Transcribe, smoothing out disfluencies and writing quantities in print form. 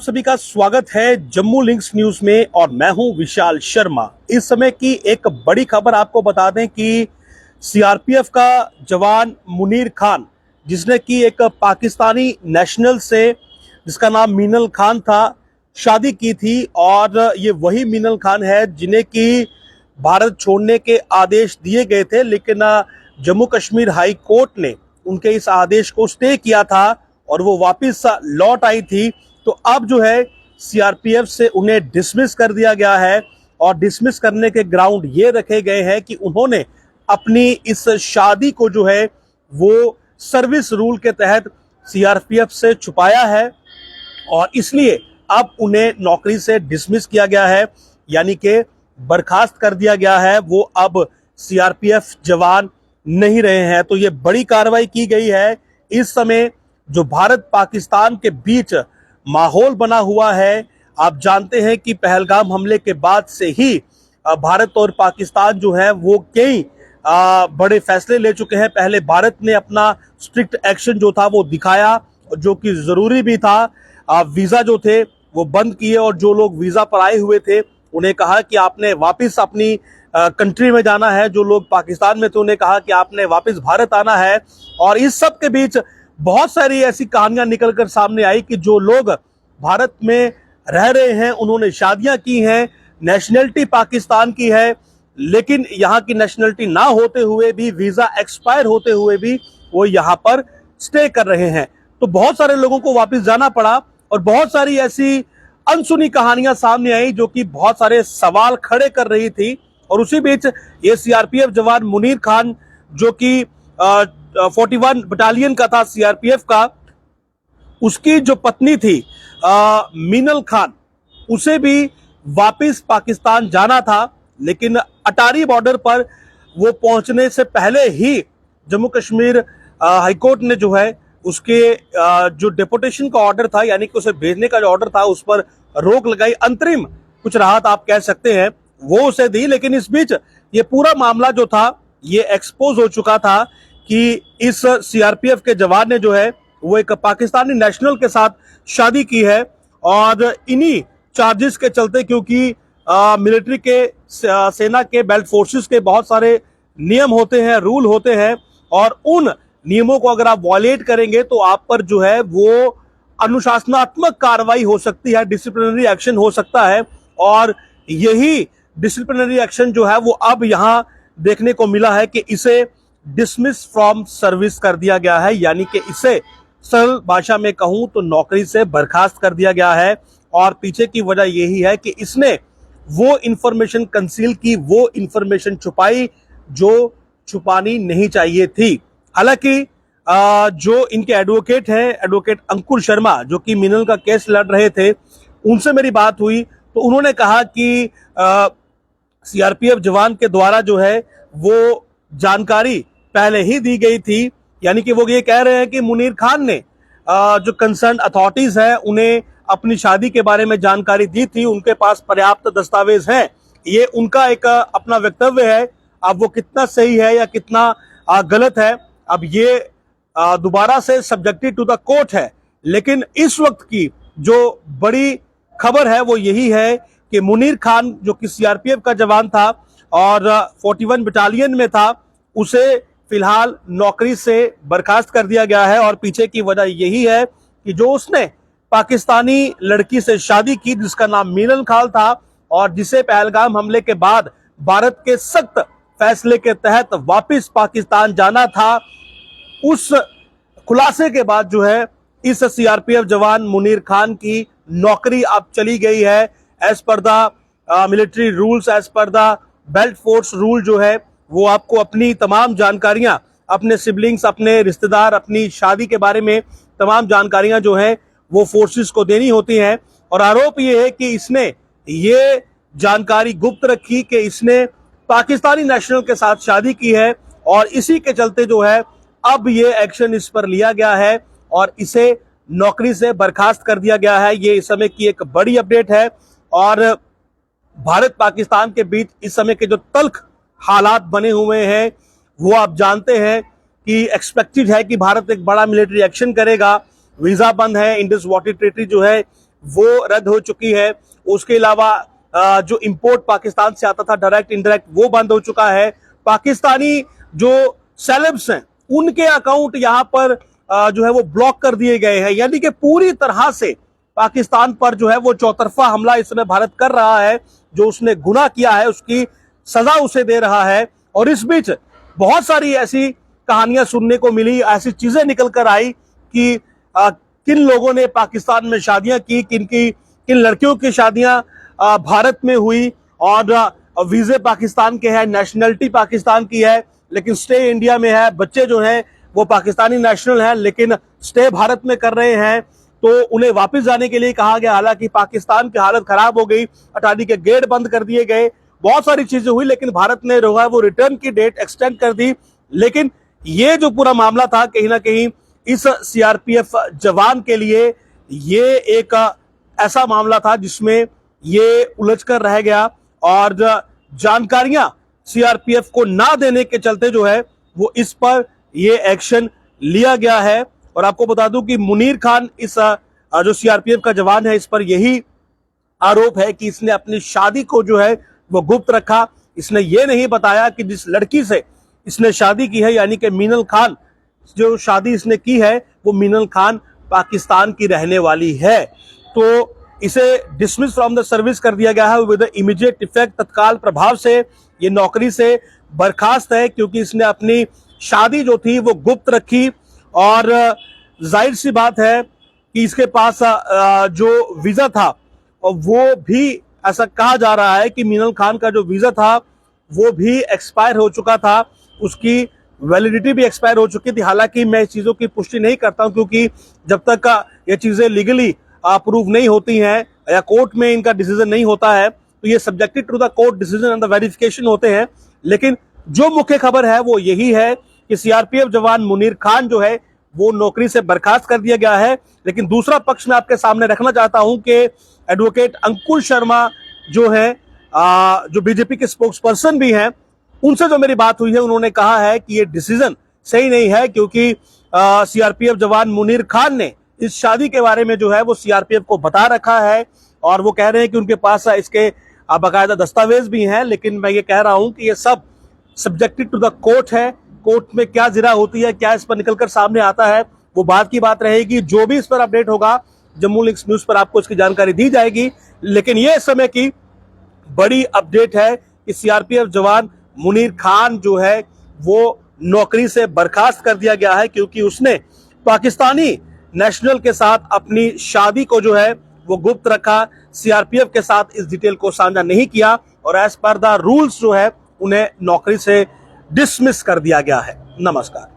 सभी का स्वागत है जम्मू लिंक्स न्यूज में और मैं हूं विशाल शर्मा। इस समय की एक बड़ी खबर आपको बता दें कि सीआरपीएफ का जवान मुनीर खान, जिसने कि एक पाकिस्तानी नेशनल से जिसका नाम मीनल खान था, शादी की थी। और ये वही मीनल खान है जिन्हें कि भारत छोड़ने के आदेश दिए गए थे, लेकिन जम्मू कश्मीर हाई कोर्ट ने उनके इस आदेश को स्टे किया था और वो वापस लौट आई थी। तो अब जो है सीआरपीएफ से उन्हें डिसमिस कर दिया गया है और डिसमिस करने के ग्राउंड ये रखे गए हैं कि उन्होंने अपनी इस शादी को जो है वो सर्विस रूल के तहत सीआरपीएफ से छुपाया है और इसलिए अब उन्हें नौकरी से डिसमिस किया गया है, यानी कि बर्खास्त कर दिया गया है। वो अब सीआरपीएफ जवान नहीं रहे हैं। तो ये बड़ी कार्रवाई की गई है। इस समय जो भारत पाकिस्तान के बीच माहौल बना हुआ है, आप जानते हैं कि पहलगाम हमले के बाद से ही भारत और पाकिस्तान जो है वो कई बड़े फैसले ले चुके हैं। पहले भारत ने अपना स्ट्रिक्ट एक्शन जो था वो दिखाया, जो कि जरूरी भी था। वीजा जो थे वो बंद किए और जो लोग वीजा पर आए हुए थे उन्हें कहा कि आपने वापस अपनी कंट्री में जाना है। जो लोग पाकिस्तान में थे उन्हें कहा कि आपने वापस भारत आना है। और इस सब के बीच बहुत सारी ऐसी कहानियां निकलकर सामने आई कि जो लोग भारत में रह रहे हैं उन्होंने शादियां की हैं, नेशनलिटी पाकिस्तान की है, लेकिन यहाँ की नेशनलिटी ना होते हुए भी, वीजा एक्सपायर होते हुए भी वो यहाँ पर स्टे कर रहे हैं। तो बहुत सारे लोगों को वापस जाना पड़ा और बहुत सारी ऐसी अनसुनी कहानियां सामने आई जो कि बहुत सारे सवाल खड़े कर रही थी। और उसी बीच ये सीआरपीएफ जवान मुनीर खान, जो कि 41 बटालियन का था सीआरपीएफ का, उसकी जो पत्नी थी मीनल खान, उसे भी वापस पाकिस्तान जाना था, लेकिन अटारी बॉर्डर पर वो पहुंचने से पहले ही जम्मू कश्मीर हाईकोर्ट ने जो है उसके जो डिपोटेशन का ऑर्डर था, यानी कि उसे भेजने का जो ऑर्डर था, उस पर रोक लगाई। अंतरिम कुछ राहत आप कह सकते हैं वो उसे दी। लेकिन इस बीच ये पूरा मामला जो था ये एक्सपोज हो चुका था कि इस सीआरपीएफ के जवान ने जो है वो एक पाकिस्तानी नेशनल के साथ शादी की है। और इन्हीं चार्जेस के चलते, क्योंकि मिलिट्री के सेना के बेल्ट फोर्सेस के बहुत सारे नियम होते हैं, रूल होते हैं, और उन नियमों को अगर आप वॉयलेट करेंगे तो आप पर जो है वो अनुशासनात्मक कार्रवाई हो सकती है, डिसिप्लिनरी एक्शन हो सकता है। और यही डिसिप्लिनरी एक्शन जो है वो अब यहां देखने को मिला है कि इसे डिसमिस फ्रॉम सर्विस कर दिया गया है, यानी कि इसे सरल भाषा में कहूं तो नौकरी से बर्खास्त कर दिया गया है। और पीछे की वजह यही है कि इसने वो इंफॉर्मेशन कंसील की, वो इंफॉर्मेशन छुपाई जो छुपानी नहीं चाहिए थी। हालांकि जो इनके एडवोकेट हैं, एडवोकेट अंकुर शर्मा, जो कि मीनल का केस लड़ रहे थे, उनसे मेरी बात हुई तो उन्होंने कहा कि सीआरपीएफ जवान के द्वारा जो है वो जानकारी पहले ही दी गई थी, यानी कि वो ये कह रहे हैं कि मुनीर खान ने जो कंसर्न अथॉरिटीज है उन्हें अपनी शादी के बारे में जानकारी दी थी, उनके पास पर्याप्त दस्तावेज हैं। ये उनका एक अपना वक्तव्य है। अब वो कितना सही है या कितना गलत है, अब ये दोबारा से सब्जेक्टिव टू द कोर्ट है। लेकिन इस वक्त की जो बड़ी खबर है वो यही है कि मुनीर खान, जो कि सीआरपीएफ का जवान था और 41 बटालियन में था, उसे फिलहाल नौकरी से बर्खास्त कर दिया गया है। और पीछे की वजह यही है कि जो उसने पाकिस्तानी लड़की से शादी की जिसका नाम मीनल खान था और जिसे पहलगाम हमले के बाद भारत के सख्त फैसले के तहत वापस पाकिस्तान जाना था, उस खुलासे के बाद जो है इस सीआरपीएफ जवान मुनीर खान की नौकरी अब चली गई है। As per the military rules, as per the belt force rule जो है वो आपको अपनी तमाम जानकारियां, अपने सिबलिंग्स, अपने रिश्तेदार, अपनी शादी के बारे में तमाम जानकारियां जो है वो फोर्सेस को देनी होती हैं। और आरोप ये है कि इसने ये जानकारी गुप्त रखी कि इसने पाकिस्तानी नेशनल के साथ शादी की है और इसी के चलते जो है अब ये एक्शन इस पर लिया गया है और इसे नौकरी से बर्खास्त कर दिया गया है। ये इस समय की एक बड़ी अपडेट है। और भारत पाकिस्तान के बीच इस समय के जो तल्ख हालात बने हुए हैं वो आप जानते हैं कि एक्सपेक्टेड है कि भारत एक बड़ा मिलिट्री एक्शन करेगा। वीजा बंद है, इंडस वाटर ट्रीटी जो है वो रद्द हो चुकी है। उसके अलावा जो इंपोर्ट पाकिस्तान से आता था डायरेक्ट इनडायरेक्ट वो बंद हो चुका है। पाकिस्तानी जो सेलेब्स हैं उनके अकाउंट यहां पर जो है वो ब्लॉक कर दिए गए हैं। यानी कि पूरी तरह से पाकिस्तान पर जो है वो चौतरफा हमला इस समय भारत कर रहा है। जो उसने गुनाह किया है उसकी सजा उसे दे रहा है। और इस बीच बहुत सारी ऐसी कहानियां सुनने को मिली, ऐसी चीजें निकल कर आई कि किन लोगों ने पाकिस्तान में शादियां की, किन लड़कियों की शादियां भारत में हुई और वीजे पाकिस्तान के हैं, नेशनलिटी पाकिस्तान की है लेकिन स्टे इंडिया में है। बच्चे जो हैं वो पाकिस्तानी नेशनल हैं लेकिन स्टे भारत में कर रहे हैं, तो उन्हें वापस जाने के लिए कहा गया। हालांकि पाकिस्तान की हालत खराब हो गई, अटारी के गेट बंद कर दिए गए, बहुत सारी चीजें हुई, लेकिन भारत ने जो है वो रिटर्न की डेट एक्सटेंड कर दी। लेकिन ये जो पूरा मामला था कहीं ना कहीं इस सीआरपीएफ जवान के लिए ये एक ऐसा मामला था जिसमें ये उलझ कर रह गया और जानकारियां सीआरपीएफ को ना देने के चलते जो है वो इस पर ये एक्शन लिया गया है। और आपको बता दूं कि मुनीर खान इस जो सीआरपीएफ का जवान है इस पर यही आरोप है कि इसने अपनी शादी को जो है वो गुप्त रखा। इसने ये नहीं बताया कि जिस लड़की से इसने शादी की है यानी कि मीनल खान, जो शादी इसने की है वो मीनल खान पाकिस्तान की रहने वाली है। तो इसे डिसमिस फ्रॉम द सर्विस कर दिया गया है विद इमीडिएट इफेक्ट। तत्काल प्रभाव से ये नौकरी से बर्खास्त है क्योंकि इसने अपनी शादी जो थी वो गुप्त रखी। और जाहिर सी बात है कि इसके पास जो वीजा था वो भी ऐसा कहा जा रहा है कि मीनल खान का जो वीजा था वो भी एक्सपायर हो चुका था, उसकी वैलिडिटी भी एक्सपायर हो चुकी थी। हालांकि मैं इस चीजों की पुष्टि नहीं करता हूं क्योंकि जब तक ये चीजें लीगली अप्रूव नहीं होती हैं या कोर्ट में इनका डिसीजन नहीं होता है तो ये subjected to the court decision and the verification होते हैं। लेकिन जो मुख्य खबर है वो यही है कि सीआरपीएफ जवान मुनीर खान जो है वो नौकरी से बर्खास्त कर दिया गया है। लेकिन दूसरा पक्ष मैं आपके सामने रखना चाहता हूं कि एडवोकेट अंकुर शर्मा जो है जो बीजेपी के स्पोक्स पर्सन भी हैं, उनसे जो मेरी बात हुई है उन्होंने कहा है कि ये डिसीजन सही नहीं है क्योंकि सीआरपीएफ जवान मुनीर खान ने इस शादी के बारे में जो है वो सीआरपीएफ को बता रखा है और वो कह रहे हैं कि उनके पास इसके बाकायदा दस्तावेज भी हैं। लेकिन मैं ये कह रहा हूं कि ये सब सब्जेक्टेड टू द कोर्ट है। कोर्ट में क्या जिरा होती है, क्या इस पर निकलकर सामने आता है, वो बात की बात रहेगी। जो भी इस पर अपडेट होगा जम्मू लिंक्स न्यूज पर आपको इसकी जानकारी दी जाएगी। लेकिन ये इस समय की बड़ी अपडेट है कि सीआरपीएफ जवान मुनीर खान जो है वो नौकरी से बर्खास्त कर दिया गया है क्योंकि उसने पाकिस्तानी नेशनल के साथ अपनी शादी को जो है वो गुप्त रखा, सीआरपीएफ के साथ इस डिटेल को साझा नहीं किया और एज पर द रूल्स जो है उन्हें नौकरी से डिसमिस कर दिया गया है। नमस्कार।